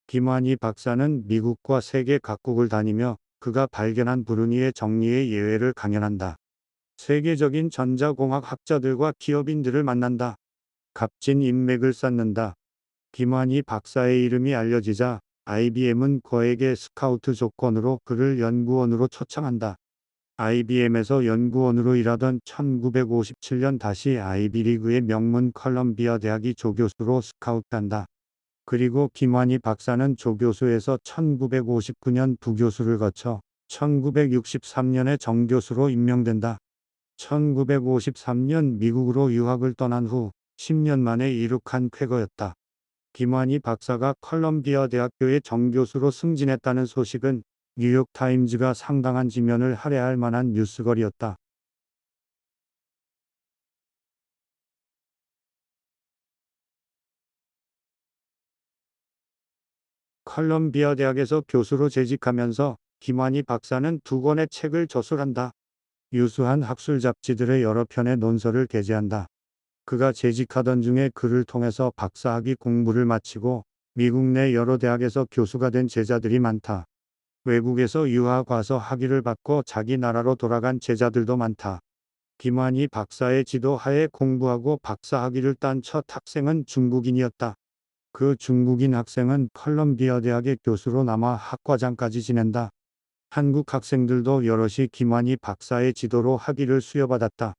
김환희 박사는 미국과 세계 각국을 다니며 그가 발견한 불운이의 정리의 예외를 강연한다. 세계적인 전자공학 학자들과 기업인들을 만난다. 값진 인맥을 쌓는다. 김환희 박사의 이름이 알려지자 IBM은 그에게 스카우트 조건으로 그를 연구원으로 초청한다. IBM에서 연구원으로 일하던 1957년 다시 아이비리그의 명문 컬럼비아 대학이 조교수로 스카우트한다. 그리고 김환희 박사는 조교수에서 1959년 부교수를 거쳐 1963년에 정교수로 임명된다. 1953년 미국으로 유학을 떠난 후 10년 만에 이룩한 쾌거였다. 김환희 박사가 컬럼비아 대학교의 정교수로 승진했다는 소식은 뉴욕타임즈가 상당한 지면을 할애할 만한 뉴스거리였다. 컬럼비아 대학에서 교수로 재직하면서 김환희 박사는 두 권의 책을 저술한다. 유수한 학술 잡지들의 여러 편의 논설을 게재한다. 그가 재직하던 중에 그를 통해서 박사학위 공부를 마치고 미국 내 여러 대학에서 교수가 된 제자들이 많다. 외국에서 유학 와서 학위를 받고 자기 나라로 돌아간 제자들도 많다. 김환희 박사의 지도하에 공부하고 박사학위를 딴 첫 학생은 중국인이었다. 그 중국인 학생은 컬럼비아 대학의 교수로 남아 학과장까지 지낸다. 한국 학생들도 여럿이 김환희 박사의 지도로 학위를 수여받았다.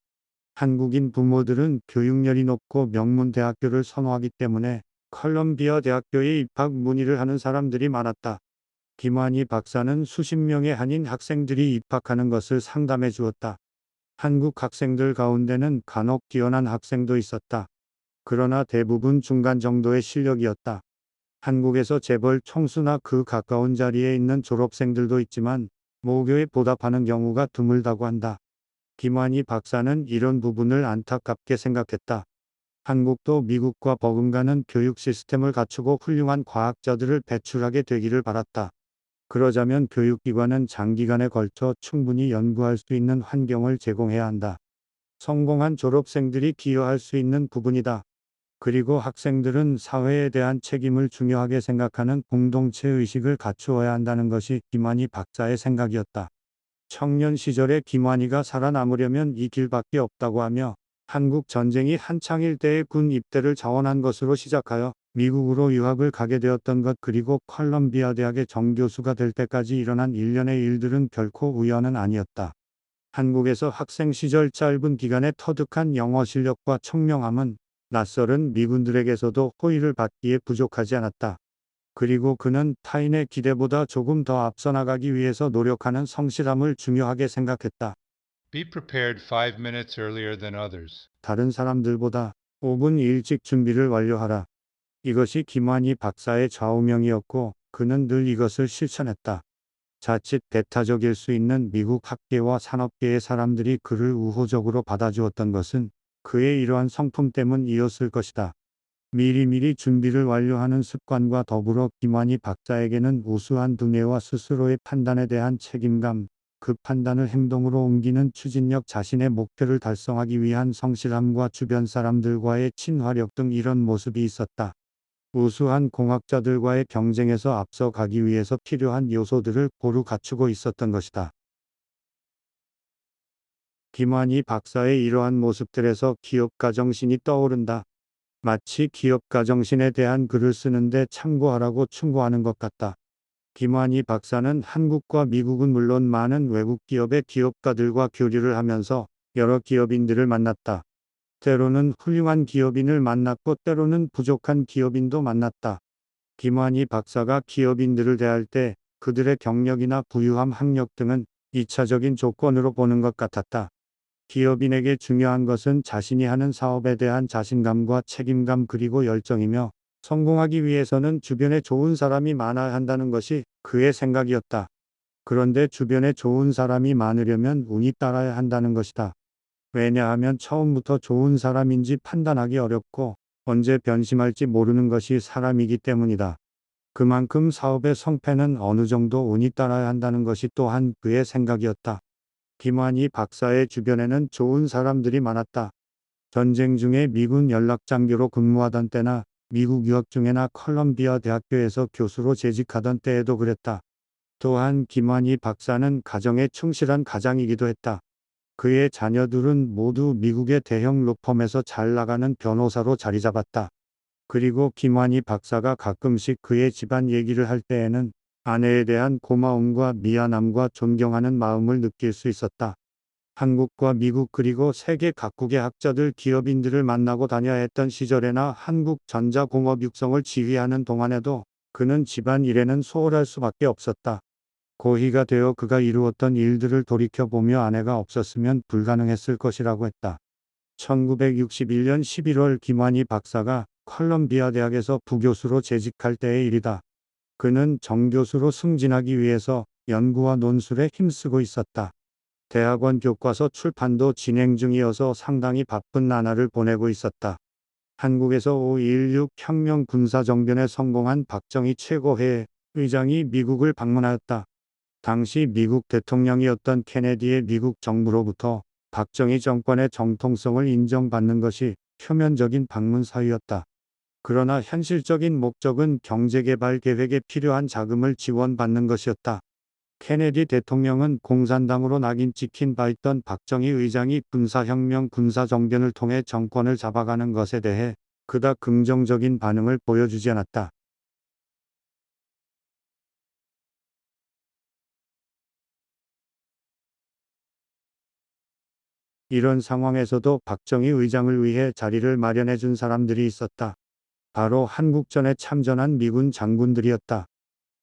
한국인 부모들은 교육열이 높고 명문 대학교를 선호하기 때문에 컬럼비아 대학교에 입학 문의를 하는 사람들이 많았다. 김환희 박사는 수십 명의 한인 학생들이 입학하는 것을 상담해 주었다. 한국 학생들 가운데는 간혹 뛰어난 학생도 있었다. 그러나 대부분 중간 정도의 실력이었다. 한국에서 재벌 총수나 그 가까운 자리에 있는 졸업생들도 있지만 모교에 보답하는 경우가 드물다고 한다. 김환희 박사는 이런 부분을 안타깝게 생각했다. 한국도 미국과 버금가는 교육 시스템을 갖추고 훌륭한 과학자들을 배출하게 되기를 바랐다. 그러자면 교육기관은 장기간에 걸쳐 충분히 연구할 수 있는 환경을 제공해야 한다. 성공한 졸업생들이 기여할 수 있는 부분이다. 그리고 학생들은 사회에 대한 책임을 중요하게 생각하는 공동체 의식을 갖추어야 한다는 것이 김환희 박사의 생각이었다. 청년 시절에 김환희가 살아남으려면 이 길밖에 없다고 하며 한국 전쟁이 한창일 때의 군 입대를 자원한 것으로 시작하여 미국으로 유학을 가게 되었던 것 그리고 컬럼비아 대학의 정교수가 될 때까지 일어난 일련의 일들은 결코 우연은 아니었다. 한국에서 학생 시절 짧은 기간에 터득한 영어 실력과 청명함은 낯설은 미군들에게서도 호의를 받기에 부족하지 않았다. 그리고 그는 타인의 기대보다 조금 더 앞서 나가기 위해서 노력하는 성실함을 중요하게 생각했다. Be prepared 5 minutes earlier than others. 다른 사람들보다 5분 일찍 준비를 완료하라. 이것이 김환희 박사의 좌우명이었고 그는 늘 이것을 실천했다. 자칫 배타적일 수 있는 미국 학계와 산업계의 사람들이 그를 우호적으로 받아주었던 것은 그의 이러한 성품 때문이었을 것이다. 미리미리 준비를 완료하는 습관과 더불어 김환희 박사에게는 우수한 두뇌와 스스로의 판단에 대한 책임감, 그 판단을 행동으로 옮기는 추진력 자신의 목표를 달성하기 위한 성실함과 주변 사람들과의 친화력 등 이런 모습이 있었다. 우수한 공학자들과의 경쟁에서 앞서가기 위해서 필요한 요소들을 고루 갖추고 있었던 것이다. 김환희 박사의 이러한 모습들에서 기업가 정신이 떠오른다. 마치 기업가 정신에 대한 글을 쓰는데 참고하라고 충고하는 것 같다. 김환희 박사는 한국과 미국은 물론 많은 외국 기업의 기업가들과 교류를 하면서 여러 기업인들을 만났다. 때로는 훌륭한 기업인을 만났고 때로는 부족한 기업인도 만났다. 김환희 박사가 기업인들을 대할 때 그들의 경력이나 부유함 학력 등은 2차적인 조건으로 보는 것 같았다. 기업인에게 중요한 것은 자신이 하는 사업에 대한 자신감과 책임감 그리고 열정이며 성공하기 위해서는 주변에 좋은 사람이 많아야 한다는 것이 그의 생각이었다. 그런데 주변에 좋은 사람이 많으려면 운이 따라야 한다는 것이다. 왜냐하면 처음부터 좋은 사람인지 판단하기 어렵고 언제 변심할지 모르는 것이 사람이기 때문이다. 그만큼 사업의 성패는 어느 정도 운이 따라야 한다는 것이 또한 그의 생각이었다. 김환희 박사의 주변에는 좋은 사람들이 많았다. 전쟁 중에 미군 연락장교로 근무하던 때나 미국 유학 중에나 컬럼비아 대학교에서 교수로 재직하던 때에도 그랬다. 또한 김환희 박사는 가정에 충실한 가장이기도 했다. 그의 자녀들은 모두 미국의 대형 로펌에서 잘 나가는 변호사로 자리 잡았다. 그리고 김환희 박사가 가끔씩 그의 집안 얘기를 할 때에는 아내에 대한 고마움과 미안함과 존경하는 마음을 느낄 수 있었다. 한국과 미국 그리고 세계 각국의 학자들 기업인들을 만나고 다녀야 했던 시절에나 한국 전자공업 육성을 지휘하는 동안에도 그는 집안 일에는 소홀할 수밖에 없었다. 고희가 되어 그가 이루었던 일들을 돌이켜보며 아내가 없었으면 불가능했을 것이라고 했다. 1961년 11월 김환희 박사가 컬럼비아 대학에서 부교수로 재직할 때의 일이다. 그는 정교수로 승진하기 위해서 연구와 논술에 힘쓰고 있었다. 대학원 교과서 출판도 진행 중이어서 상당히 바쁜 나날을 보내고 있었다. 한국에서 5.16 혁명 군사정변에 성공한 박정희 최고회 의장이 미국을 방문하였다. 당시 미국 대통령이었던 케네디의 미국 정부로부터 박정희 정권의 정통성을 인정받는 것이 표면적인 방문 사유였다. 그러나 현실적인 목적은 경제개발 계획에 필요한 자금을 지원받는 것이었다. 케네디 대통령은 공산당으로 낙인 찍힌 바 있던 박정희 의장이 군사혁명 군사정변을 통해 정권을 잡아가는 것에 대해 그닥 긍정적인 반응을 보여주지 않았다. 이런 상황에서도 박정희 의장을 위해 자리를 마련해 준 사람들이 있었다. 바로 한국전에 참전한 미군 장군들이었다.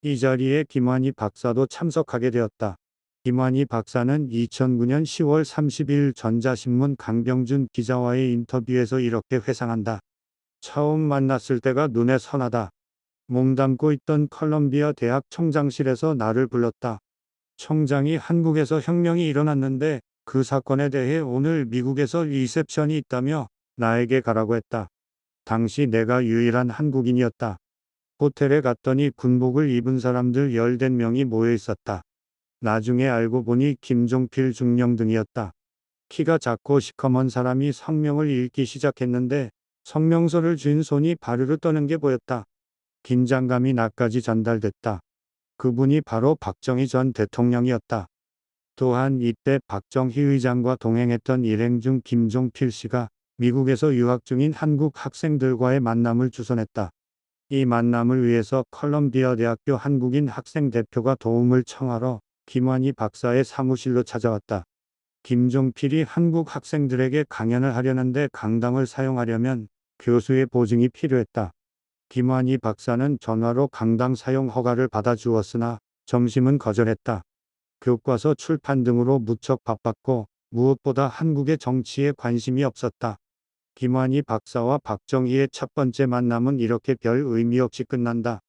이 자리에 김환희 박사도 참석하게 되었다. 김환희 박사는 2009년 10월 30일 전자신문 강병준 기자와의 인터뷰에서 이렇게 회상한다. 처음 만났을 때가 눈에 선하다. 몸담고 있던 컬럼비아 대학 총장실에서 나를 불렀다. 총장이 한국에서 혁명이 일어났는데 그 사건에 대해 오늘 미국에서 리셉션이 있다며 나에게 가라고 했다. 당시 내가 유일한 한국인이었다. 호텔에 갔더니 군복을 입은 사람들 열댓 명이 모여 있었다. 나중에 알고 보니 김종필 중령 등이었다. 키가 작고 시커먼 사람이 성명을 읽기 시작했는데 성명서를 쥔 손이 바르르 떠는 게 보였다. 긴장감이 나까지 전달됐다. 그분이 바로 박정희 전 대통령이었다. 또한 이때 박정희 의장과 동행했던 일행 중 김종필 씨가 미국에서 유학 중인 한국 학생들과의 만남을 주선했다. 이 만남을 위해서 컬럼비아 대학교 한국인 학생 대표가 도움을 청하러 김환희 박사의 사무실로 찾아왔다. 김종필이 한국 학생들에게 강연을 하려는데 강당을 사용하려면 교수의 보증이 필요했다. 김환희 박사는 전화로 강당 사용 허가를 받아 주었으나 점심은 거절했다. 교과서 출판 등으로 무척 바빴고 무엇보다 한국의 정치에 관심이 없었다. 김환희 박사와 박정희의 첫 번째 만남은 이렇게 별 의미 없이 끝난다.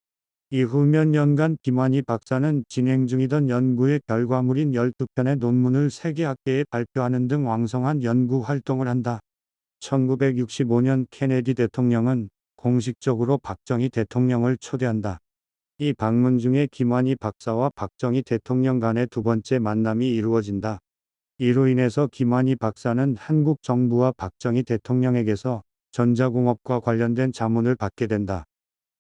이후 몇 년간 김환희 박사는 진행 중이던 연구의 결과물인 12편의 논문을 세계학계에 발표하는 등 왕성한 연구 활동을 한다. 1965년 케네디 대통령은 공식적으로 박정희 대통령을 초대한다. 이 방문 중에 김환희 박사와 박정희 대통령 간의 두 번째 만남이 이루어진다. 이로 인해서 김환희 박사는 한국 정부와 박정희 대통령에게서 전자공업과 관련된 자문을 받게 된다.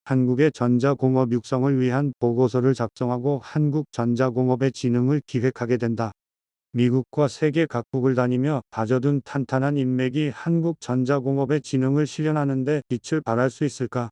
한국의 전자공업 육성을 위한 보고서를 작성하고 한국 전자공업의 진흥을 기획하게 된다. 미국과 세계 각국을 다니며 다져둔 탄탄한 인맥이 한국 전자공업의 진흥을 실현하는 데 빛을 발할 수 있을까?